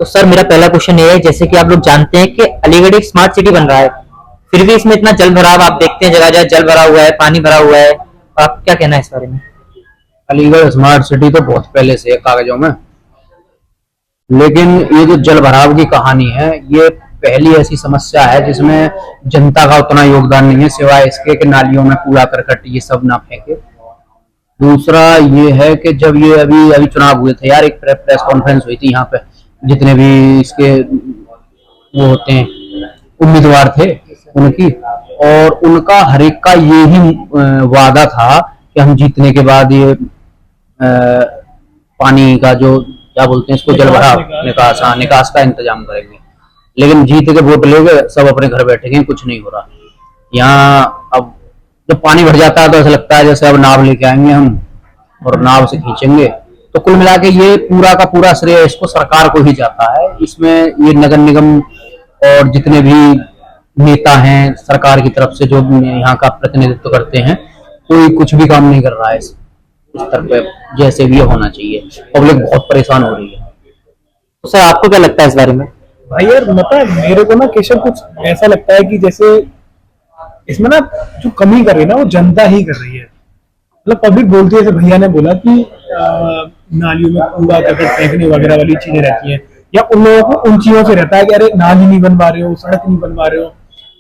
तो सर मेरा पहला क्वेश्चन ये है, जैसे कि आप लोग जानते हैं कि अलीगढ़ एक स्मार्ट सिटी बन रहा है, फिर भी इसमें इतना जल भराव आप देखते हैं, जगह जगह जल भरा हुआ है, पानी भरा हुआ है। आप क्या कहना है इस बारे में? अलीगढ़ स्मार्ट सिटी तो बहुत पहले से है कागजों में, लेकिन ये जो जल भराव की कहानी है, ये पहली ऐसी समस्या है जिसमें जनता का उतना योगदान नहीं है, सिवाय इसके कि नालियों में कूड़ा करकट ये सब ना फेंके। दूसरा ये है कि जब ये अभी अभी चुनाव हुए थे यार, एक प्रेस कॉन्फ्रेंस हुई थी यहाँ पे, जितने भी इसके वो होते हैं उम्मीदवार थे उनकी, और उनका हर एक का ये ही वादा था कि हम जीतने के बाद ये पानी का जो क्या बोलते हैं इसको, जल भराव, निकास का इंतजाम करेंगे। लेकिन जीत के वोट लेके सब अपने घर बैठे गए, कुछ नहीं हो रहा यहाँ। अब जब पानी भर जाता है तो ऐसा लगता है जैसे अब नाव लेके आएंगे हम और नाव से खींचेंगे। तो कुल मिला के ये पूरा का पूरा श्रेय इसको सरकार को ही जाता है। इसमें ये नगर निगम और जितने भी नेता हैं सरकार की तरफ से जो यहाँ का प्रतिनिधित्व करते हैं, कोई कुछ भी काम नहीं कर रहा है इस स्तर पे जैसे भी होना चाहिए। पब्लिक बहुत परेशान हो रही है। तो सर आपको क्या लगता है इस बारे में? भाई यार मतलब मेरे को ना केशव कुछ ऐसा लगता है कि जैसे इसमें ना जो कमी कर रही है ना वो जनता ही कर रही है। मतलब पब्लिक बोलती है, जैसे भैया ने बोला कि नालियों में कूड़ा करकट फेंकने वगैरह वाली चीजें रहती हैं, या उन लोगों को उन चीजों से रहता है कि अरे नाली नहीं बनवा रहे हो, सड़क नहीं बनवा रहे हो।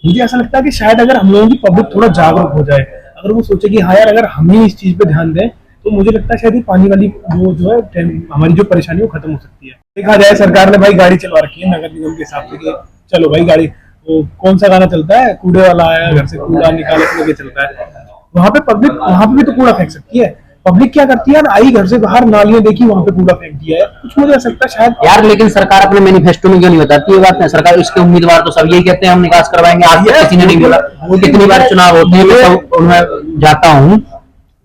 मुझे ऐसा लगता है कि शायद अगर हम लोगों की पब्लिक थोड़ा जागरूक हो जाए, अगर वो सोचे कि हाँ यार अगर हम ही इस चीज पे ध्यान दें, तो मुझे लगता है शायद ये पानी वाली वो जो है हमारी जो परेशानी वो खत्म हो सकती है। देखा जाए सरकार ने भाई गाड़ी चलवा रखी है नगर निगम के हिसाब से कि चलो भाई गाड़ी, वो कौन सा गाना चलता है, कूड़े वाला आया घर से कूड़ा निकाले लेके चलता है, वहां पे पब्लिक वहां पे भी तो कूड़ा फेंक सकती है। पब्लिक क्या करती है, आई घर से बाहर नालियां देखी वहां पे कूड़ा फेंक दिया है, कुछ मुझे ऐसा लगता है शायद यार। लेकिन सरकार अपने मैनिफेस्टो में क्यों नहीं बताती ये बात है? सरकार, इसके उम्मीदवार तो सब यही कहते हैं हम निकास करवाएंगे, आज तक किसी ने नहीं बोला। कितनी बार चुनाव होते हैं तो मैं जाता हूँ,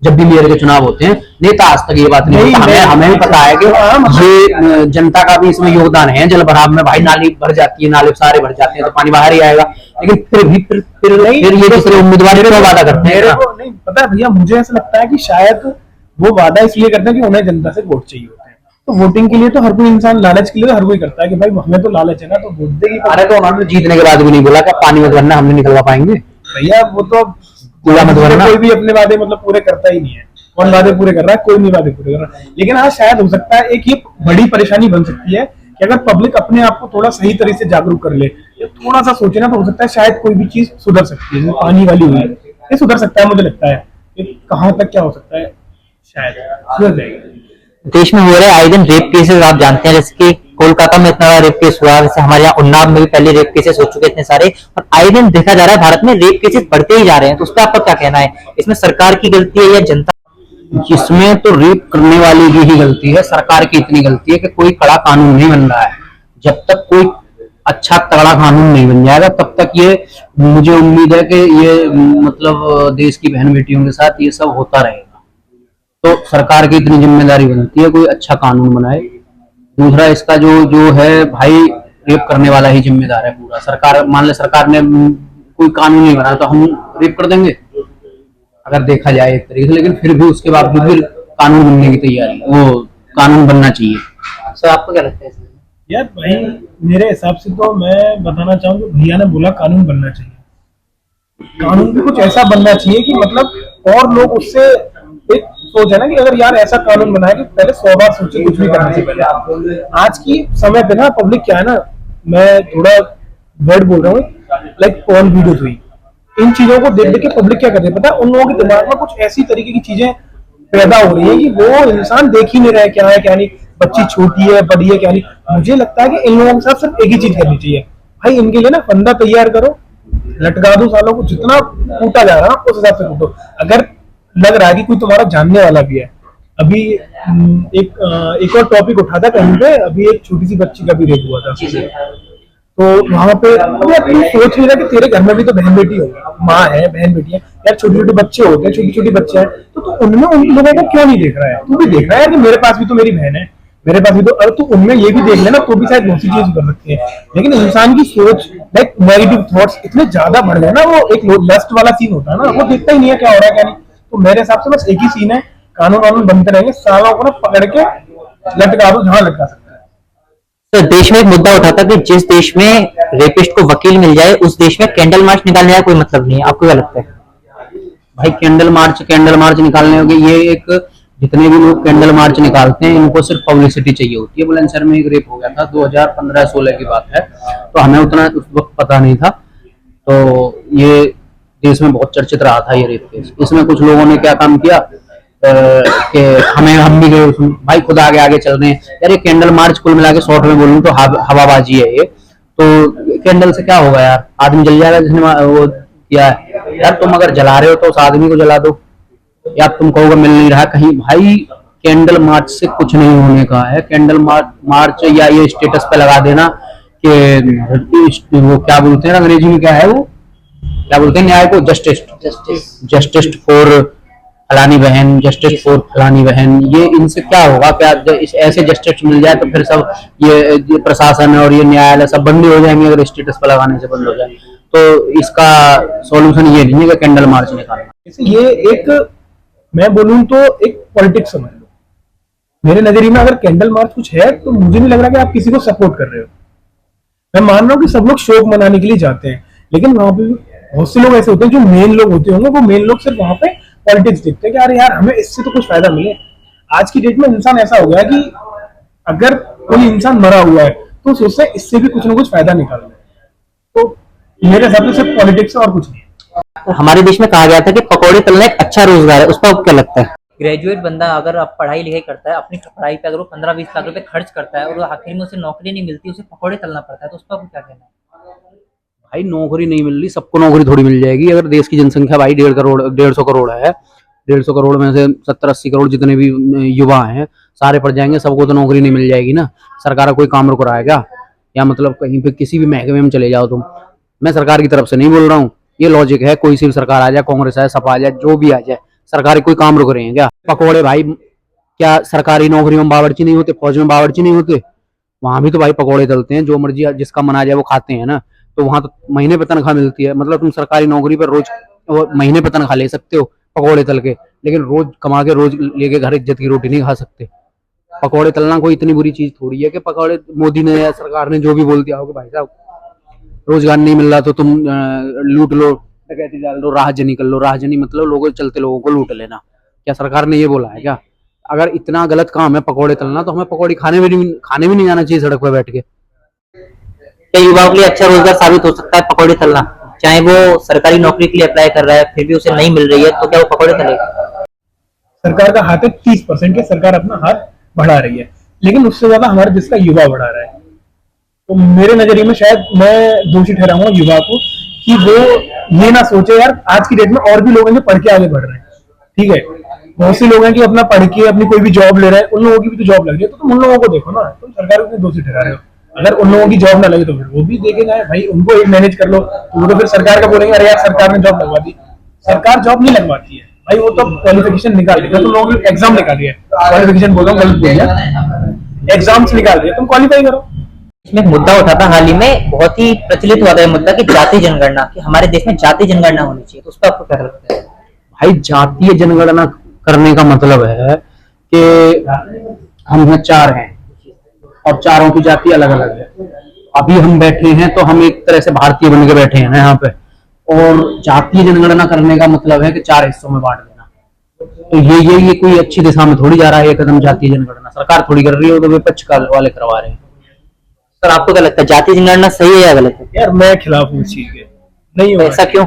जब भी मेयर के चुनाव होते हैं, नेता आज तक ये बात नहीं बोलता। हमें भी पता है कि ये जनता का भी इसमें योगदान है। जल भराव में भाई नाली भर जाती है, नाले सारे भर जाते हैं तो पानी बाहर ही आएगा। लेकिन फिर ये दूसरे उम्मीदवार क्यों वादा करते हैं? नहीं पता है भैया, मुझे ऐसा लगता है कि शायद वो वादा इसलिए करते हैं कि उन्हें जनता से वोट चाहिए होते हैं। तो वोटिंग के लिए तो हर कोई इंसान, लालच के लिए तो हर कोई करता है कि भाई हमें तो लालच है ना, तो वोट देगी। अरे तो उन्होंने जीतने के बाद भी नहीं बोला कि पानी मत भरना, हमने निकलवा पाएंगे भैया। वो तो कूड़ा मत भरना, कोई भी अपने वादे मतलब पूरे करता ही नहीं है। कौन वादे पूरे कर रहा है? कोई नहीं वादे पूरे कर रहा है। लेकिन हाँ शायद हो सकता है एक ये बड़ी परेशानी बन सकती है कि अगर पब्लिक अपने आप को थोड़ा सही तरीके से जागरूक कर ले, या थोड़ा सा सोचे ना, तो हो सकता है शायद कोई भी चीज सुधर सकती है। जैसे पानी वाली हुई, ये सुधर सकता है। मुझे लगता है कहाँ तक क्या हो सकता है, शायद सुधर जाएगा। देश में हो रहे आए दिन रेप केसेस आप जानते हैं, जैसे कि कोलकाता में इतना रेप केस हुआ, वैसे हमारे यहाँ उन्नाव में भी पहले रेप केसेस हो चुके इतने सारे, और आए दिन देखा जा रहा है भारत में रेप केसेस बढ़ते ही जा रहे हैं। तो उस पर आपका क्या कहना है? इसमें सरकार की गलती है या जनता? जिसमें तो रेप करने वाली की ही गलती है। सरकार की इतनी गलती है कि कोई कड़ा कानून नहीं बन रहा है। जब तक कोई अच्छा तगड़ा कानून नहीं बन जाएगा तब तक ये, मुझे उम्मीद है कि ये मतलब देश की बहन बेटियों के साथ ये सब होता रहेगा। तो सरकार की इतनी जिम्मेदारी बनती है कोई अच्छा कानून बनाए। दूसरा इसका जो है भाई, रेप करने वाला ही जिम्मेदार है पूरा। सरकार, मान ले सरकार ने कोई कानून नहीं बनाया तो हम रेप कर देंगे अगर देखा जाए एक तरीके से। लेकिन फिर भी उसके बावजूद भी कानून बनने की तैयारी, वो कानून बनना चाहिए। सर आपको क्या लगता है? यार भाई मेरे हिसाब से तो मैं बताना चाहूंगा, भैया ने बोला कानून बनना चाहिए। कानून भी कुछ ऐसा बनना चाहिए कि मतलब और लोग उससे एक सोच है ना कि अगर यार ऐसा कानून बनाए कि पहले 100 बार सोचे कुछ भी करने से पहले। आज की समय पे ना पब्लिक क्या है ना, मैं थोड़ा वर्ड बोल रहा हूँ, लाइक पोर्न वीडियोस हुई, इन चीजों को देख देख के पब्लिक क्या कर रही है पता है, उन लोगों के दिमाग में कुछ ऐसी तरीके की चीजें पैदा हो रही है कि वो इंसान देख ही नहीं रहे क्या है क्या नहीं, बच्ची छोटी है बड़ी है क्या नहीं। मुझे लगता है कि इन लोगों के साथ सिर्फ एक ही चीज करनी चाहिए भाई, इनके लिए ना फंदा तैयार करो, लटका दो सालों को, जितना कूटा जा रहा है उस हिसाब से कूटो। अगर लग रहा है कि कोई तुम्हारा जानने वाला भी है, अभी एक और टॉपिक उठा था कहीं पे, अभी एक छोटी सी बच्ची का भी रेप हुआ था, तो वहां पे अभी अपनी सोच नहीं रहा कि तेरे घर में भी तो बहन बेटी होगी, माँ है बहन बेटी है यार, छोटे छोटे बच्चे होते हैं, छोटी छोटी बच्चे हैं, तो उनमें उन लोगों को क्यों नहीं देख रहा है? तू भी देख रहा है कि मेरे पास भी तो मेरी बहन है, मेरे पास भी तो, अगर तू उनमें ये भी देख लेना तो भी शायद बहुत सी चीज कर सकती है। लेकिन इंसान की सोच, लाइक नेगेटिव थॉट्स इतने ज्यादा बढ़ गए ना, वो एक लस्ट वाला सीन होता है ना, वो देखता ही नहीं है क्या हो रहा है क्या नहीं। तो मेरे हिसाब से बस एक ही सीन है, कानून बनते रहेंगे, सालों को ना पकड़ के लटका दो जहां लटका सकते हैं। तो देश में एक मुद्दा उठा था कि जिस देश में रेपिस्ट को वकील मिल जाए उस देश में कैंडल मार्च निकालने का कोई मतलब नहीं है। आपको क्या लगता है? भाई कैंडल मार्च निकालने होंगे, ये एक जितने भी लोग कैंडल मार्च निकालते हैं इनको सिर्फ पब्लिसिटी चाहिए होती है। बुलंदशहर में एक रेप हो गया था, 2015-16 की बात है, तो हमें उतना उस वक्त पता नहीं था, तो ये देश में बहुत चर्चित रहा था ये रेप केस। इसमें कुछ लोगों ने क्या काम किया कि हम भी गए उसमें, भाई खुद आगे आगे चल रहे हैं यार। ये कैंडल मार्च कुल मिला के शॉर्ट में बोलूं तो हवाबाजी है ये। तो कैंडल से क्या होगा यार, आदमी जल जाएगा जिसने वो किया है। यार तुम अगर जला रहे हो तो उस आदमी को जला दो, या तुम कहोगे मिल नहीं रहा कहीं। भाई कैंडल मार्च से कुछ नहीं होने का है। कैंडल मार्च या ये स्टेटस पे लगा देना कि वो क्या बोलते हैं अंग्रेजी में, क्या है वो, क्या बोलते हैं न्याय को, जस्टिस फॉर फलानी बहन, जस्टिस फॉर फलानी बहन। ये इनसे क्या होगा? क्या ऐसे जस्टिस मिल जाए तो फिर सब ये प्रशासन और ये न्यायालय सब बंद हो जाएंगे अगर स्टेटस पर लगाने से बंद हो जाए। तो इसका सॉल्यूशन ये नहीं है कि कैंडल मार्च निकालना। ये एक, मैं बोलूं तो एक पॉलिटिक्स समझ लो। मेरे नजरिए में अगर कैंडल मार्च कुछ है तो मुझे नहीं लग रहा कि आप किसी को सपोर्ट कर रहे हो। मैं मान रहा हूँ कि सब लोग शोक मनाने के लिए जाते हैं, लेकिन वहां पे बहुत से लोग ऐसे होते हैं जो मेन लोग होते होंगे, वो मेन लोग सिर्फ वहां पे पॉलिटिक्स देखते हैं कि अरे यार हमें इससे तो कुछ फायदा मिले। आज की डेट में इंसान ऐसा हो गया है कि अगर कोई इंसान मरा हुआ है तो सोचते हैं इससे भी कुछ ना कुछ फायदा निकालना है। तो मेरे हिसाब से सिर्फ पॉलिटिक्स और कुछ नहीं है। हमारे देश में कहा गया था कि पकौड़े तलना एक अच्छा रोजगार है, उस पर आपको क्या लगता है? ग्रेजुएट बंदा अगर आप पढ़ाई लिखाई करता है, अपनी पढ़ाई पे अगर वो 15-20 लाख रुपए खर्च करता है और आखिर में उसे नौकरी नहीं मिलती, उसे पकौड़े तलना पड़ता है, तो उस पर आपको क्या कहना है? भाई नौकरी नहीं मिल रही, सबको नौकरी थोड़ी मिल जाएगी। अगर देश की जनसंख्या भाई 150 करोड़ है, 150 करोड़ में से 70-80 करोड़ जितने भी युवा हैं सारे पढ़ जाएंगे, सबको तो नौकरी नहीं मिल जाएगी ना। सरकार कोई काम रुक रहा है क्या? या मतलब कहीं पे किसी भी महकमे में चले जाओ तुम, मैं सरकार की तरफ से नहीं बोल रहा हूँ, ये लॉजिक है। कोई सी भी सरकार आ जाए, कांग्रेस आए, सपा आ जाए, जो भी आ जाए, सरकारी कोई काम रुक रहे हैं क्या? पकौड़े भाई, क्या सरकारी नौकरी में बावर्ची नहीं होते, फौज में बावर्ची नहीं होते? वहां भी तो भाई पकौड़े तलते हैं, जो मर्जी जिसका मन आ जाए वो खाते हैं ना। तो वहां तो महीने पे तनख्वाह मिलती है, मतलब तुम सरकारी नौकरी पर रोज महीने पे तनख्वाह ले सकते हो पकौड़े तल के, लेकिन रोज कमा के रोज लेके घर इज्जत की रोटी नहीं खा सकते। पकौड़े तलना कोई इतनी बुरी चीज थोड़ी है कि पकौड़े मोदी ने या सरकार ने जो भी बोल दिया हो कि भाई साहब रोजगार नहीं मिल रहा तो तुम लूट लो, डकैती डाल लो, राहजनी कर लो। राहजनी मतलब लोगों चलते लोगों को लूट लेना। क्या सरकार ने ये बोला है क्या? अगर इतना गलत काम है पकौड़े तलना, तो हमें पकौड़ी खाने भी नहीं जाना चाहिए सड़क पर बैठ के। क्या युवाओं के लिए अच्छा रोजगार साबित हो सकता है पकौड़े तलना? चाहे वो सरकारी नौकरी के लिए अप्लाई कर रहा है फिर भी उसे नहीं मिल रही है, तो क्या वो पकौड़े तलेगा? सरकार का हाथ है 30% के, सरकार अपना हाथ बढ़ा रही है, लेकिन उससे ज्यादा हमारे देश का युवा बढ़ा रहा है। तो मेरे नजरिए में शायद मैं दोषी ठहराऊंगा युवा को कि वो ये ना सोचे यार आज की डेट में और भी लोग हैं जो पढ़ के आगे बढ़ रहे हैं। ठीक है, बहुत से लोग हैं कि अपना पढ़ के अपनी कोई भी जॉब ले रहे हैं, उन लोगों की भी तो जॉब लग रही है, तो तुम उन लोगों को देखो ना। तुम सरकार को दोषी ठहरा रहे हो। अगर उन लोगों की जॉब ना लगे तो फिर वो भी देखे जाए, भाई उनको एक मैनेज कर लो, तो वो तो फिर सरकार का बोलेंगे अरे यार सरकार ने जॉब लगवा दी। सरकार जॉब नहीं लगवाती है भाई, वो तो क्वालिफिकेशन निकाल देगा। तुम लोगों ने एग्जाम निकाल दिया, क्वालिफिकेशन बोल रहा हूँ, गलत बोल दिया, एग्जाम्स निकाल दिया, तुम क्वालिफाई करो। इसमें एक मुद्दा उठा था हाल ही में, बहुत ही प्रचलित हुआ था ये मुद्दा कि जाति जनगणना, कि हमारे देश में जाति जनगणना होनी चाहिए, तो उस पर आपको क्या लगता है? भाई जातीय जनगणना करने का मतलब है कि हम में 4 हैं और चारों की जाति अलग अलग है। अभी हम बैठे हैं तो हम एक तरह से भारतीय बन के बैठे हैं ना यहाँ पे, और जातीय जनगणना करने का मतलब है कि 4 हिस्सों में बांट देना। तो ये कोई अच्छी दिशा में थोड़ी जा रहा है ये कदम। जातीय जनगणना सरकार थोड़ी कर रही है, तो विपक्ष वाले करवा रहे हैं। सर आपको क्या लगता है जाति जनगणना सही है या गलत है? यार मैं खिलाफ हूँ इस चीज के, नहीं ऐसा क्यों?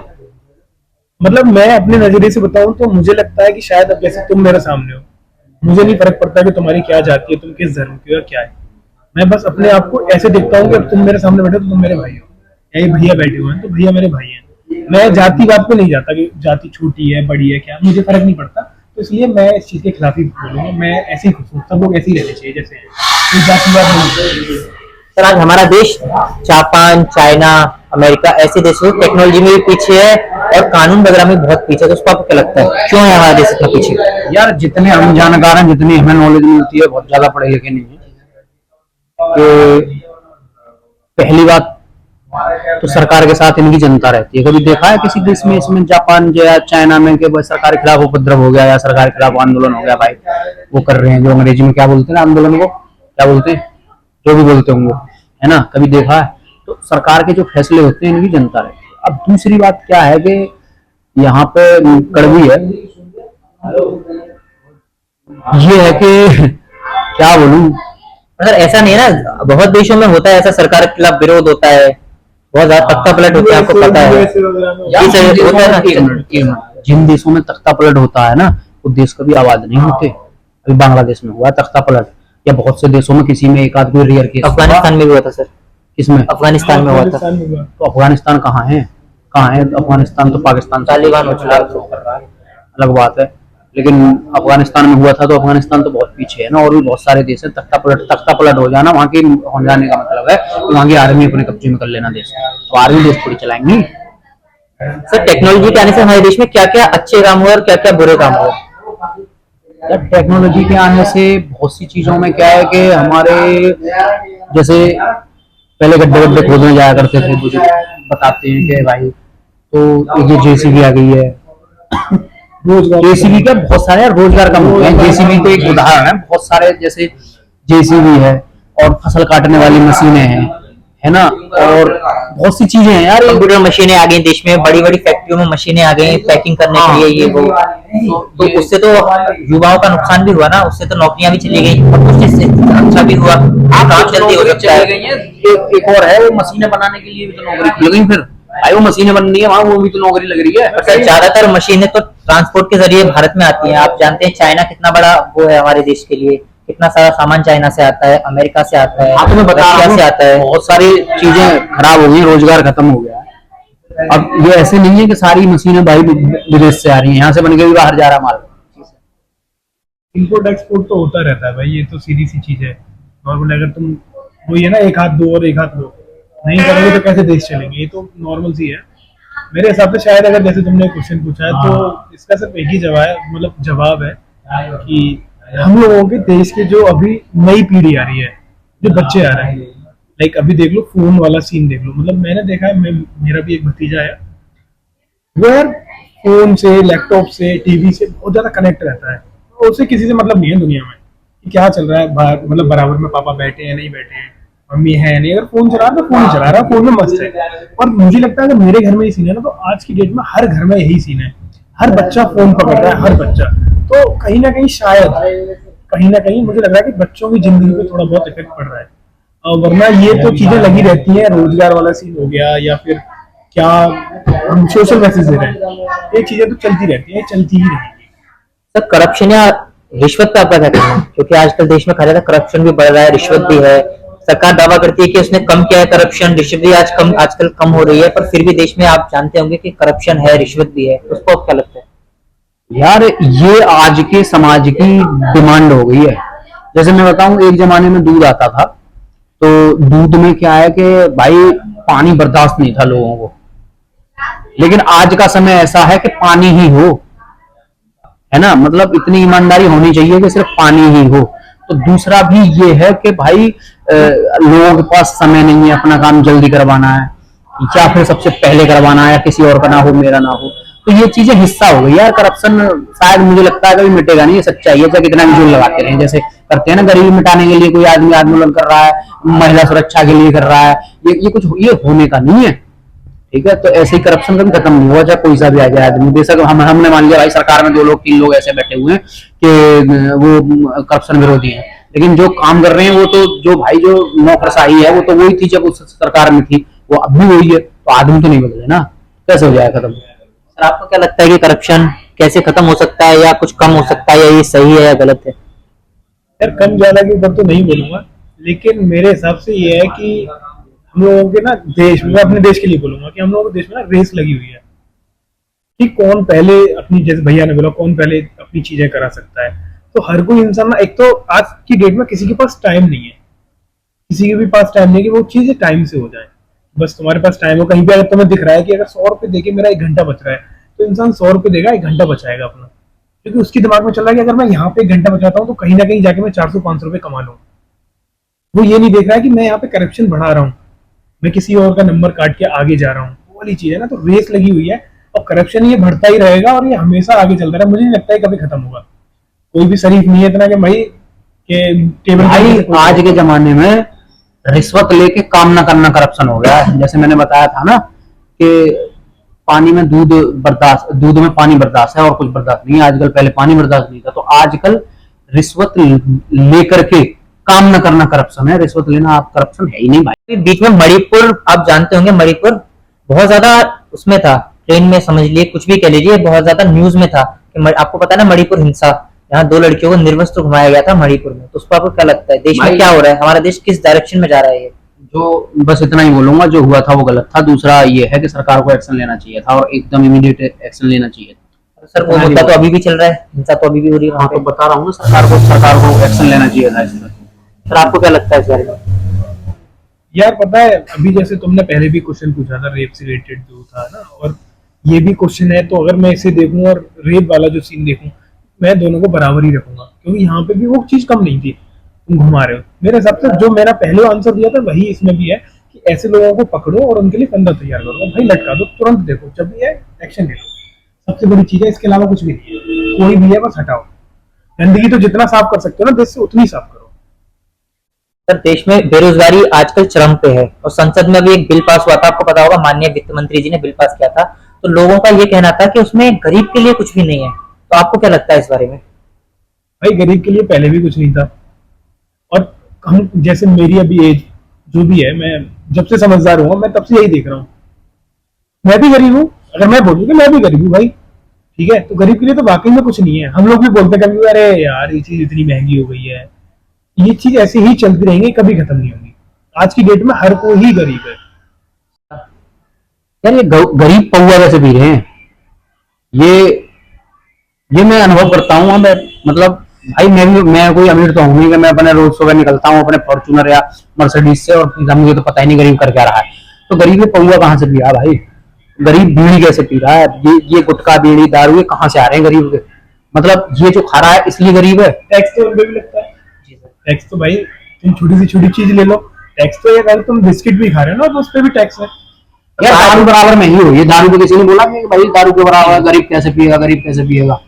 मतलब मैं अपने नजरिए से बताऊं तो मुझे लगता है कि शायद अब जैसे तुम मेरे सामने हो, मुझे नहीं फर्क पड़ता कि तुम्हारी क्या जाति है, तुम किस धर्म की हो, क्या है। मैं बस अपने आप को ऐसे देखता हूँ कि अब तुम मेरे सामने बैठे हो तो तुम मेरे भाई हो, या ये भैया बैठे हुए हैं तो भैया मेरे भाई हैं। मैं जातिवाद पे नहीं जाता कि जाति छोटी है बड़ी है, क्या मुझे फर्क नहीं पड़ता। तो इसलिए मैं इस चीज के खिलाफ ही बोलूंगा। मैं ऐसे ही खुश हूँ, सब लोग ऐसे ही रहने चाहिए जैसे कोई जातिवाद नहीं। सर आज हमारा देश जापान, चाइना, अमेरिका ऐसे देशों से टेक्नोलॉजी में भी पीछे है और कानून वगैरह में बहुत पीछे है, तो उसको आपको क्या लगता है क्यों है हमारा देश इतना पीछे? यार जितने हम जानकार हैं, जितनी हमें नॉलेज मिलती है, बहुत ज्यादा पढ़े लिखे नहीं है। तो पहली बात तो सरकार के साथ इनकी जनता रहती है। कभी देखा है किसी देश में, इसमें जापान या चाइना में, कि सरकार के खिलाफ उपद्रव हो गया या सरकार के खिलाफ आंदोलन हो गया? भाई वो कर रहे हैं जो अंग्रेजी में क्या बोलते हैं आंदोलन को, क्या बोलते हैं, जो भी बोलते होंगे, है ना, कभी देखा है? तो सरकार के जो फैसले होते हैं इनकी जनता रहती है। अब दूसरी बात क्या है कि यहाँ पे कड़वी है, ये है कि क्या बोलूं। सर ऐसा नहीं है ना, बहुत देशों में होता है ऐसा, सरकार के खिलाफ विरोध होता है, बहुत ज्यादा तख्ता पलट होता है, आपको पता है। USA वगैरह में जी सर, जिन होता है ना। देशों में- एक मिनट, जिन देशों में तख्ता पलट होता है ना, वो देश कभी आबाद नहीं होते। अभी बांग्लादेश में हुआ तख्ता पलट, या बहुत से देशों में किसी में एक आध कोई रेयर केस। अफगानिस्तान में भी हुआ था सर, किसमें? अफगानिस्तान में हुआ था। अफगानिस्तान में हुआ। तो अफगानिस्तान कहाँ है? कहाँ है अफगानिस्तान? तो पाकिस्तान से तालिबान हो चुका है। कर रहा है, अलग बात है। लेकिन अफगानिस्तान में हुआ था तो अफगानिस्तान तो बहुत पीछे है ना, और भी बहुत सारे देश है। तख्ता पलट हो जाना, वहाँ की हो जाने का मतलब है कि वहाँ की आर्मी अपने कब्जे में कर लेना देश को। तो आर्मी देश थोड़ी चलाएंगी। सर टेक्नोलॉजी के आने से हमारे देश में क्या क्या अच्छे काम हुए और क्या क्या बुरे काम हुए? यार टेक्नोलॉजी के आने से बहुत सी चीजों में क्या है कि हमारे जैसे पहले गड्ढे गड्ढे खोदने जाया करते थे, मुझे बताते हैं कि भाई तो ये जेसीबी आ गई है। रोजगार जेसीबी का बहुत सारे रोजगार कम हो गए हैं। जेसीबी तो एक उदाहरण है, बहुत सारे जैसे जेसीबी है और फसल काटने वाली मशीनें हैं, है ना, और बहुत सी चीजें हैं यार। कंप्यूटर मशीनें आ गई देश में, बड़ी बड़ी फैक्ट्रियों में मशीनें आ गई पैकिंग करने के लिए, ये वो। तो उससे तो युवाओं का नुकसान भी हुआ ना, उससे तो नौकरियां भी चली गई और कुछ इससे अच्छा भी हुआ, काम जल्दी हो सकता है। एक और है, वो मशीनें बनाने के लिए भी तो नौकरी खुल गई। फिर भाई वो मशीनें बन रही है वहां, वो भी तो नौकरी लग रही है। सर ज्यादातर मशीनें तो ट्रांसपोर्ट के जरिए भारत में आती हैं। आप जानते हैं चाइना कितना बड़ा वो है हमारे देश के लिए, कितना सारा सामान चाइना से आता है, अमेरिका से आता है, हाँ तो मैं बता रहा रशिया हूँ, से आता है। बहुत सारी चीजें खराब हो गई, रोजगार खत्म हो गया है। अब ये ऐसे नहीं है कि सारी मशीनें भाई विदेश से आ रही हैं, यहाँ से बन के भी बाहर जा रहा माल। इम्पोर्ट एक्सपोर्ट तो होता रहता है भाई, ये तो सीधी सी चीज है। नॉर्मल अगर तुम वही है ना, एक हाथ दो और एक हाथ लो, नहीं करोगे तो कैसे देश चलेंगे, ये तो नॉर्मल सी है मेरे हिसाब से। शायद अगर जैसे तुमने क्वेश्चन पूछा है तो इसका सिर्फ एक ही जवाब है, मतलब जवाब है कि हम लोगों के देश के जो अभी नई पीढ़ी आ रही है, जो बच्चे आ रहे हैं, लाइक अभी देख लो फोन वाला सीन देख लो। मतलब मैंने देखा है, मेरा भी एक भतीजा है, वो यार फोन से, लैपटॉप से, टीवी से बहुत ज्यादा कनेक्ट रहता है। तो उससे किसी से मतलब नहीं है दुनिया में कि क्या चल रहा है बाहर, मतलब बराबर में पापा बैठे हैं नहीं बैठे हैं, मम्मी है नहीं। अगर फोन चला रहा है तो फोन चला रहा है, फोन में मस्त है। और मुझे लगता है अगर मेरे घर में ये सीन है ना, तो आज की डेट में हर घर में यही सीन है, हर बच्चा फोन पकड़ रहा है, हर बच्चा। तो कहीं ना कहीं शायद, कहीं ना कहीं मुझे लग रहा है कि बच्चों की जिंदगी पे थोड़ा बहुत इफेक्ट पड़ रहा है। वरना ये तो चीजें लगी रहती हैं, रोजगार वाला सीन हो गया या फिर क्या हम सोशल मैसेज दे रहे हैं, ये चीजें तो चलती रहती हैं, चलती ही रहेंगी। सर करप्शन या रिश्वत का आपका क्या कहना है? क्योंकि आजकल देश में खा करप्शन भी बढ़ रहा है, रिश्वत भी है। सरकार दावा करती है कि उसने कम किया है करप्शन, रिश्वत भी आजकल कम हो रही है, पर फिर भी देश में आप जानते होंगे कि करप्शन है, रिश्वत भी है। उसको आप क्या लगता है? यार ये आज के समाज की डिमांड हो गई है। जैसे मैं बताऊं, एक जमाने में दूध आता था, तो दूध में क्या है कि भाई पानी बर्दाश्त नहीं था लोगों को, लेकिन आज का समय ऐसा है कि पानी ही हो, है ना, मतलब इतनी ईमानदारी होनी चाहिए कि सिर्फ पानी ही हो। तो दूसरा भी ये है कि भाई लोगों के पास समय नहीं है, अपना काम जल्दी करवाना है, या फिर सबसे पहले करवाना है, या किसी और का ना हो मेरा ना हो। तो ये चीजें हिस्सा हो गई यार। करप्शन शायद मुझे लगता है कभी मिटेगा नहीं, ये सच्चाई है। चाहे कितना भी जोर लगाते रहे, जैसे करते हैं ना गरीबी मिटाने के लिए कोई आदमी आंदोलन कर रहा है, महिला सुरक्षा के लिए कर रहा है, ये कुछ ये होने का नहीं है, ठीक है। तो ऐसे ही करप्शन कभी खत्म नहीं हुआ, चाहे कोई सा भी आ जाए आदमी। बेशक हमने मान लिया भाई सरकार में 2 लोग 3 लोग ऐसे बैठे हुए हैं कि वो करप्शन विरोधी हैं, लेकिन जो काम कर रहे हैं वो तो जो भाई जो नौकरशाही है वो तो वही थी जब उस सरकार में थी, वो अब भी वही है। तो आदमी तो नहीं बदले ना, कैसे हो जाए खत्म? सर आपको क्या लगता है कि करप्शन कैसे खत्म हो सकता है, या कुछ कम हो सकता है, या ये सही है या गलत है? यार कम ज्यादा के ऊपर तो नहीं बोलूंगा, लेकिन मेरे हिसाब से ये है कि हम लोगों के ना देश में, मैं अपने देश के लिए बोलूंगा कि हम लोगों के देश में ना रेस लगी हुई है कि कौन पहले अपनी, जैसे भैया ने बोला, कौन पहले अपनी चीजें करा सकता है। तो हर कोई इंसान ना, एक तो आज की डेट में किसी के पास टाइम नहीं है, किसी के भी पास टाइम नहीं है कि वो चीजें टाइम से हो जाए। बस तुम्हारे पास टाइम हो, कहीं पे अगर तुम्हें दिख रहा है कि अगर 100 रुपए देके मेरा 1 घंटा बच रहा है, तो इंसान 100 रुपए देगा, 1 घंटा बचाएगा अपना, क्योंकि उसके दिमाग में चल रहा है कि अगर मैं यहाँ पे 1 घंटा बचाता हूँ तो कहीं ना कहीं जाके मैं 400-500 रुपए कमा लूँ। वो ये नहीं देख रहा है कि मैं यहाँ पे करप्शन बढ़ा रहा हूँ, मैं किसी और का नंबर काट के आगे जा रहा हूँ, वो वाली चीज है ना। तो रेस लगी हुई है और करप्शन ये बढ़ता ही रहेगा और ये हमेशा आगे चलता रहेगा। मुझे नहीं लगता है कभी खत्म होगा। कोई भी शरीफ नहीं है इतना कि भाई के टेबल भाई आज के जमाने में रिश्वत लेके काम ना करना करप्शन हो गया है। जैसे मैंने बताया था ना कि पानी में दूध में पानी बर्दाश्त है और कुछ बर्दाश्त नहीं है आजकल, पहले पानी बर्दाश्त नहीं था। तो आजकल रिश्वत लेकर के काम न करना करप्शन है, रिश्वत लेना आप करप्शन है ही नहीं भाई। बीच में मणिपुर आप जानते होंगे, मणिपुर बहुत ज्यादा उसमें था, ट्रेन में समझ लिए, कुछ भी कह लीजिए, बहुत ज्यादा न्यूज में था कि आपको पता है ना मणिपुर हिंसा, यहाँ 2 लड़कियों को निर्वस्त्र घुमाया गया था मणिपुर में। तो उस पर आपको क्या लगता है, देश में क्या हो रहा है, हमारा देश किस डायरेक्शन में जा रहा है ये? जो बस इतना ही बोलूंगा, जो हुआ था वो गलत था। दूसरा ये है कि सरकार को एक्शन लेना चाहिए था और एकदम इमीडिएट एक्शन लेना चाहिए था। सर वो मुद्दा तो अभी भी चल रहा है, हिंसा तो अभी भी हो रही है वहाँ हाँ, तो पे। बता रहा हूँ ना, सरकार को एक्शन लेना चाहिए था इसमें। सर आपको क्या लगता है इस बारे में? यार पता है, अभी जैसे तुमने पहले भी क्वेश्चन पूछा था रेप से रिलेटेड जो था ना, और ये भी क्वेश्चन है, तो अगर मैं इसे देखूं और रेप वाला जो सीन देखूं, मैं दोनों को बराबर ही रखूंगा, क्योंकि यहाँ पे भी वो चीज कम नहीं थी। तुम घुमा रहे हो, मेरे हिसाब से जो मेरा पहले आंसर दिया था वही इसमें भी है कि ऐसे लोगों को पकड़ो और उनके लिए फंदा तैयार करो, भाई लटका दो, तुरंत देखो, जब भी है एक्शन ले लो। सबसे बड़ी चीज है, इसके अलावा कुछ भी नहीं है। कोई भी है बस हटाओ, गंदगी तो जितना साफ कर सकते हो ना देश से, उतनी साफ करो। सर देश में बेरोजगारी आजकल चरम पे है और संसद में भी एक बिल पास हुआ था, आपको पता होगा, माननीय वित्त मंत्री जी ने बिल पास किया था। तो लोगों का ये कहना था कि उसमें गरीब के लिए कुछ भी नहीं है। तो आपको क्या लगता है इस बारे में? भाई गरीब के लिए पहले भी कुछ नहीं था, और हम जैसे मेरी अभी एज जो भी है, मैं जब से समझदार हुआ मैं तब से यही देख रहा हूँ। मैं भी गरीब हूँ, अगर मैं बोलूँ कि मैं भी गरीब हूँ भाई, ठीक है, तो गरीब के लिए तो वाकई में कुछ नहीं है। हम लोग भी बोलते हैं कभी, अरे यार ये चीज इतनी महंगी हो गई है, ये चीज ऐसे ही चलती रहेंगी, कभी खत्म नहीं होगी। आज की डेट में हर कोई ही गरीब है। यार ये गरीब पौवा कैसे पी रहे हैं, ये मैं अनुभव करता हूँ। मैं मतलब भाई मैं कोई अमीर तो हूँ नहीं कि मैं अपने रोज सुबह निकलता हूँ अपने फॉर्च्यूनर या मर्सिडीज से और मुझे तो पता ही नहीं गरीब कर क्या रहा है। तो गरीब ये पौवा कहाँ से पी रहा है भाई, गरीब बीड़ी कैसे पी रहा है, ये गुटखा बीड़ी दारू ये कहाँ से आ रहे हैं गरीब के? मतलब ये जो खा रहा है इसलिए गरीब है। टैक्स तो उनको भी लगता है। टैक्स तो भाई तुम छोटी से छोटी चीज ले लो, टैक्स तो ये, अगर तुम बिस्किट भी खा रहे हो ना तो उस पर भी टैक्स है। यार दारू बराबर महंगी हुई है, दारू को किसी ने बोला कि भाई दारू के बराबर गरीब कैसे पिएगा, गरीब कैसे पिएगा,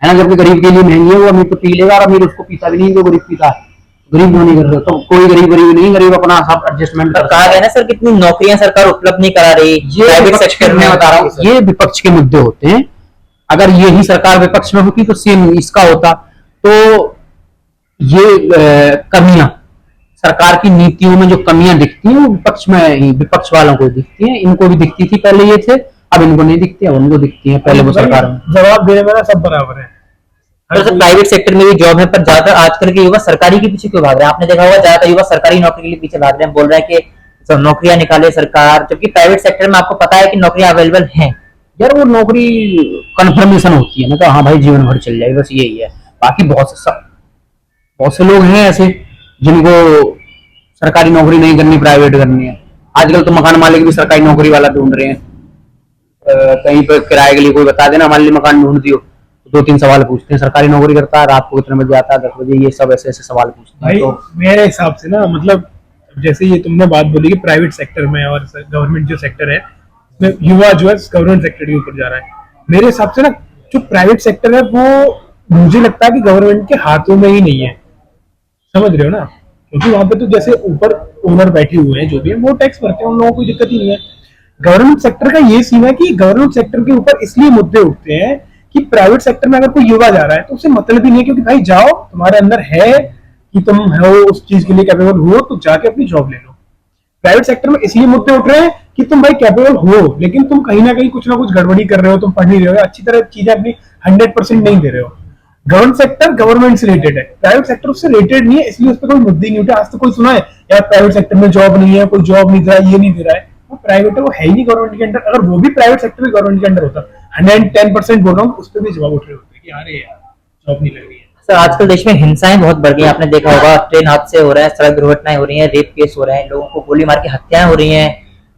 है ना? जबकि गरीब के लिए महंगी है, वो अमीर तो पी लेगा और अमीर उसको पीता भी नहीं जो गरीब पीता है। गरीब क्यों नहीं कर रहे? तो कोई गरीब नहीं, गरीब अपना सब एडजस्टमेंट कर कहा गया ना सर, कितनी नौकरियां सरकार उपलब्ध नहीं करा रही, ये प्राइवेट विपक्ष सेक्टर के, में। मैं बता रहा हूँ, ये विपक्ष के मुद्दे होते हैं। अगर यही सरकार विपक्ष में होती तो सेम इसका होता। तो ये कमियां सरकार की नीतियों में जो कमियां दिखती हैं वो विपक्ष में ही, विपक्ष वालों को दिखती हैं। इनको भी दिखती थी पहले ये थे, अब इनको नहीं दिखती है, उनको दिखती है पहले वो सरकार में। जवाब देने में ना सब बराबर है। तो प्राइवेट सेक्टर में भी जॉब है, पर ज्यादातर आजकल के युवा सरकारी के पीछे क्यों भाग रहे हैं? आपने देखा होगा ज्यादातर युवा सरकारी नौकरी के लिए पीछे भाग रहे हैं, बोल रहे हैं कि नौकरियां निकाले सरकार, जबकि प्राइवेट सेक्टर में आपको पता है कि नौकरियां अवेलेबल हैं। यार वो नौकरी कन्फर्मेशन होती है ना, तो हाँ भाई जीवन भर चल जाएगी, बस यही है। बाकी बहुत से लोग हैं ऐसे जिनको सरकारी नौकरी नहीं करनी, प्राइवेट करनी है। आजकल तो मकान मालिक भी सरकारी नौकरी वाला ढूंढ रहे हैं। कहीं पर किराए के लिए कोई बता देना, हमारे लिए मकान ढूंढ दियो, तो 2-3 सवाल पूछते हैं, सरकारी नौकरी करता है, रात को कितने बजे आता है, 10 बजे, ये सब ऐसे ऐसे सवाल पूछते हैं। भाई तो मेरे हिसाब से ना, मतलब जैसे ये तुमने बात बोली कि प्राइवेट सेक्टर में और गवर्नमेंट जो सेक्टर है उसमें युवा जो है गवर्नमेंट सेक्टर के ऊपर जा रहा है। मेरे हिसाब से ना जो प्राइवेट सेक्टर है वो मुझे लगता है कि गवर्नमेंट के हाथों में ही नहीं है, समझ रहे हो ना? क्योंकि वहां पे तो जैसे ऊपर ओनर बैठे हुए हैं जो भी है वो टैक्स भरते हैं, उन लोगों को कोई दिक्कत ही नहीं है। गवर्नमेंट सेक्टर का ये सीन है कि गवर्नमेंट सेक्टर के ऊपर इसलिए मुद्दे उठते हैं कि प्राइवेट सेक्टर में अगर कोई युवा जा रहा है तो उसे मतलब ही नहीं है, क्योंकि भाई जाओ, तुम्हारे अंदर है कि तुम हो उस चीज के लिए कैपेबल हो, तो जाके अपनी जॉब ले लो। प्राइवेट सेक्टर में इसलिए मुद्दे उठ रहे हैं कि तुम भाई कैपेबल हो, लेकिन तुम कहीं ना कुछ गड़बड़ी कर रहे हो, तुम पढ़ नहीं रहे हो, अच्छी तरह चीजें अपनी 100% नहीं दे रहे हो। गवर्नमेंट सेक्टर गवर्नमेंट से रिलेटेड है, प्राइवेट सेक्टर उससे रिलेटेड नहीं है, इसलिए उस पर कोई मुद्दे नहीं उठे। आज तक कोई सुना है यार प्राइवेट सेक्टर में जॉब नहीं है, कोई जॉब नहीं दे रहा है, ये नहीं दे रहा है? वो प्राइवेट है, वो है ही नहीं गवर्नमेंट के अंडर। अगर वो भी प्राइवेट सेक्टर भी गवर्नमेंट के अंडर होता, 110% बोल रहा हूँ, उस पर भी जवाब उठ रहे होते कि अरे यार जॉब नहीं लग रही है। सर आजकल देश में हिंसाएं बहुत बढ़ गई, आपने देखा होगा, ट्रेन हादसे हो रहे हैं, सड़क दुर्घटनाएं हो रही हैं, रेप केस हो रहे हैं, लोगों को गोली मार के हत्याएं हो रही हैं,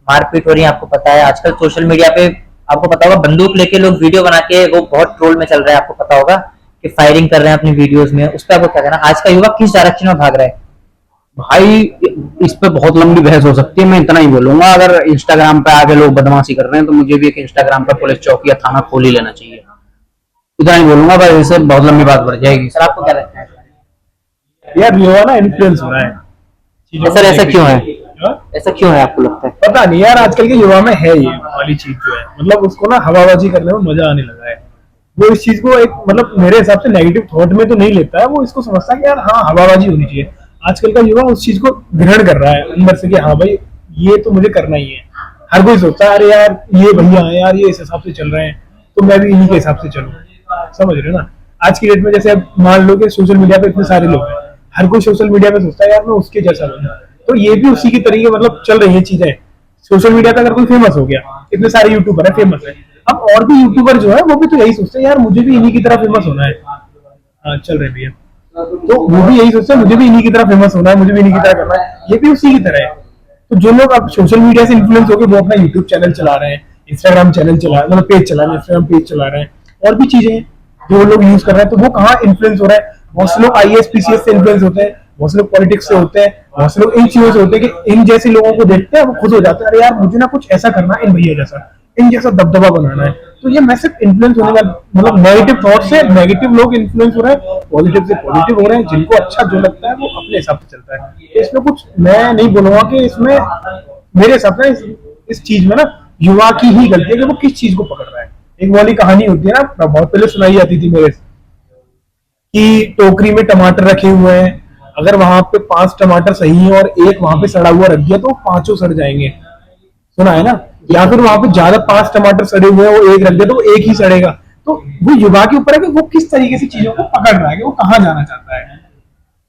मारपीट हो रही है। आपको पता है आजकल सोशल मीडिया पे, आपको पता होगा, बंदूक लेके लोग वीडियो बना के, वो बहुत ट्रोल में चल रहा है, आपको पता होगा कि फायरिंग कर रहे हैं अपनी वीडियोस में। उस पर आपको क्या कहना? आज का युवा किस डायरेक्शन में भाग रहा है? भाई इस पे बहुत लंबी बहस हो सकती है, मैं इतना ही बोलूंगा, अगर इंस्टाग्राम पे आगे लोग बदमाशी कर रहे हैं तो मुझे भी एक इंस्टाग्राम पे पुलिस चौकी या थाना खोल ही लेना चाहिए। इतना ही बोलूंगा भाई, इससे बहुत लंबी बात बढ़ जाएगी। सर आपको क्या लगता है? यार युवा ना इन्फ्लुएंस हो रहा है, चीजों को सर ऐसा लेके। क्यों है? हाँ? ऐसा क्यों है आपको लगता है? पता नहीं यार, आजकल के युवा में है ये वाली चीज जो है, मतलब उसको ना हवाबाजी करने में मजा आने लगा है। वो इस चीज को एक मतलब मेरे हिसाब से नेगेटिव थॉट में तो नहीं लेता है, वो इसको समझता है कि यार हाँ हवाबाजी होनी चाहिए। आजकल का युवा उस चीज को ग्रहण कर रहा है अंदर से कि हाँ भाई ये तो मुझे करना ही है। हर कोई सोचता है अरे यार ये भैया है यार, ये इस हिसाब से चल रहे हैं तो मैं भी इन्हीं के हिसाब से चलूं। समझ रहे हो ना? आज की डेट में जैसे अब मान लो कि सोशल मीडिया पे इतने सारे लोग हैं, हर कोई सोशल मीडिया पे सोचता है यार मैं उसके जैसा बनूं। तो ये भी उसी की तरीके मतलब चल रही है चीजें। सोशल मीडिया पे अगर कोई फेमस हो गया, इतने सारे यूट्यूबर है फेमस है, अब और भी यूट्यूबर जो है वो भी तो यही सोचते हैं यार मुझे भी इन्हीं की तरह फेमस होना है। हाँ चल रहे भैया, तो वो भी यही सोचते हैं मुझे भी इन्हीं की तरह फेमस होना है, मुझे भी इन्हीं की तरह करना है, ये भी उसी की तरह है। तो जो लोग अब सोशल मीडिया से इन्फ्लुएंस हो गए वो अपना यूट्यूब चैनल चला रहे हैं, इंस्टाग्राम चैनल चला रहे हैं, मतलब पेज चला रहे हैं, इंस्टाग्राम पेज चला रहे हैं, और भी चीजें हैं जो लोग यूज कर रहे हैं। तो वो कहाँ इन्फ्लुएंस हो रहा है? बहुत से लोग आईएएस पीसीएस से इन्फ्लुएंस होते हैं, बहुत से लोग पॉलिटिक्स से होते हैं, बहुत से लोग इन चीजों से होते हैं कि इन जैसे लोगों को देखते हैं वो खुश हो जाते हैं अरे यार मुझे ना कुछ ऐसा करना है इन भैया जैसा, इन जैसा दबदबा बनाना है। तो ये मैसिव इन्फ्लुएंस होने का मतलब नेगेटिव थॉट से नेगेटिव लोग इन्फ्लुएंस हो रहे हैं, पॉजिटिव से पॉजिटिव हो रहे हैं। जिनको अच्छा जो लगता है वो अपने हिसाब से चलता है। तो इसमें कुछ मैं नहीं बोलूंगा कि इसमें मेरे हिसाब से इस चीज में ना युवा की ही गलती है कि वो किस चीज को पकड़ रहा है। एक वाली कहानी होती है ना, बहुत पहले सुनाई जाती थी मेरे कि टोकरी में टमाटर रखे हुए हैं, अगर वहां पे 5 टमाटर सही है और एक वहां पे सड़ा हुआ रख दिया तो 5 सड़ जाएंगे। सुना है ना? या फिर वहां पे ज्यादा 5 टमाटर सड़े हुए हैं वो एक रख दिया तो वो एक ही सड़ेगा। तो वो युवा के ऊपर है कि वो किस तरीके से चीजों को पकड़ रहा है, कि वो कहाँ जाना चाहता है।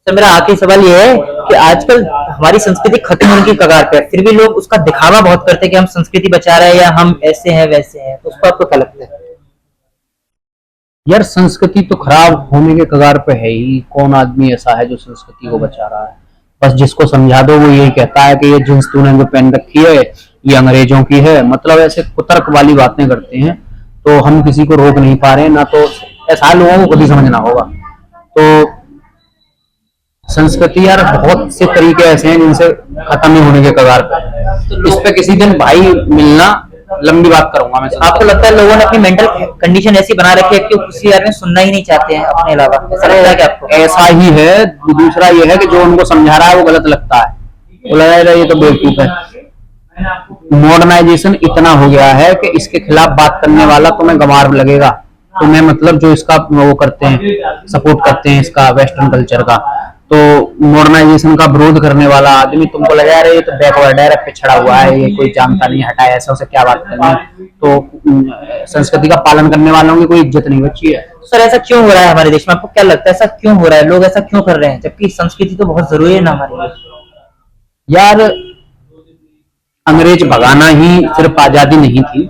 तो मेरा आखिरी सवाल ये है कि आजकल हमारी संस्कृति खत्म होने की कगार पे है, फिर भी लोग उसका दिखावा बहुत करते हैं कि हम संस्कृति बचा रहे हैं या हम ऐसे हैं वैसे हैं, तो उसको आपको क्या लगता है? यार संस्कृति तो खराब होने के कगार पे है ही। कौन आदमी ऐसा है जो संस्कृति को बचा रहा है? बस जिसको समझा दो वो यही कहता है कि ये जींस तूने जो पहन रखी है ये अंग्रेजों की है। मतलब ऐसे कुतर्क वाली बातें करते हैं। तो हम किसी को रोक नहीं पा रहे हैं ना, तो ऐसा लोगों को खुद ही समझना होगा। तो संस्कृति यार बहुत से तरीके ऐसे हैं जिनसे खत्म ही होने के कगार पे है। तो इस पे किसी दिन भाई मिलना, लंबी बात करूंगा मैं। आपको लगता है लोगों ने अपनी मेंटल कंडीशन ऐसी बना रखी है कि वो किसी बारे में सुनना ही नहीं चाहते हैं अपने अलावा? ऐसा लगता है कि आपको? ऐसा ही है। दूसरा ये है कि जो उनको समझा रहा है वो गलत लगता है, वो लगा रहा है ये तो बेवकूफ है। मॉडर्नाइजेशन इतना हो गया है कि इसके खिलाफ बात करने वाला तुम्हें गंवार लगेगा। तुम्हें मतलब जो इसका वो करते हैं, सपोर्ट करते हैं इसका वेस्टर्न कल्चर का, तो मॉडर्नाइजेशन का विरोध करने वाला आदमी तुमको लगा रहा है ये तो बैकवर्ड है, पिछड़ा हुआ है, ये कोई जानता नहीं, हटाया, ऐसा उसे क्या बात करनी है। तो संस्कृति का पालन करने वालों की कोई इज्जत नहीं बची है। सर ऐसा क्यों हो रहा है हमारे देश में? आपको क्या लगता है ऐसा क्यों हो रहा है? लोग ऐसा क्यों कर रहे हैं जबकि संस्कृति तो बहुत जरूरी है ना हमारे लिए? यार अंग्रेज भगाना ही सिर्फ आजादी नहीं थी।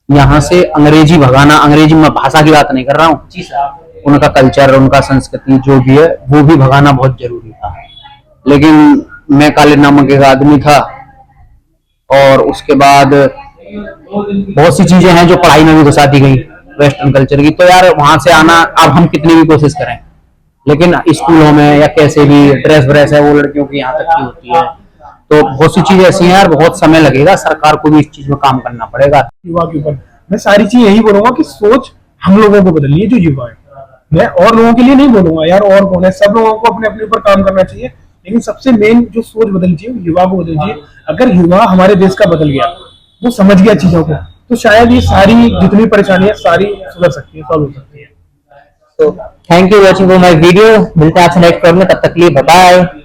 यहाँ से अंग्रेजी भगाना, अंग्रेजी में भाषा की बात नहीं कर रहा हूँ, जी सर, उनका कल्चर, उनका संस्कृति जो भी है वो भी भगाना बहुत जरूरी था। लेकिन मैं काले नामक एक आदमी था और उसके बाद बहुत सी चीजें हैं जो पढ़ाई में भी घुसा दी गई वेस्टर्न कल्चर की। तो यार वहां से आना, अब हम कितनी भी कोशिश करें, लेकिन स्कूलों में या कैसे भी ड्रेस व्रेस है वो लड़कियों की यहाँ तक की होती है। तो बहुत सी चीजें ऐसी हैं यार, बहुत समय लगेगा, सरकार को भी इस चीज में काम करना पड़ेगा। युवा के ऊपर मैं सारी चीज यही बोलूंगा कि सोच हम लोगों को बदलनी है जो युवा है। मैं और लोगों के लिए नहीं बोलूंगा यार, और कौन है, सब लोगों को अपने अपने ऊपर काम करना चाहिए। लेकिन सबसे मेन जो सोच बदलनी चाहिए युवा को बदलनी चाहिए। अगर युवा हमारे देश का बदल गया, वो समझ गया चीजों को, तो शायद ये सारी जितनी परेशानियां सारी सुधर सकती है, सॉल्व हो सकती है। तो thank you watching for my video. मिलते हैं आपसे नेक्स्ट व्लॉग में, तब तक के लिए बाय बाय।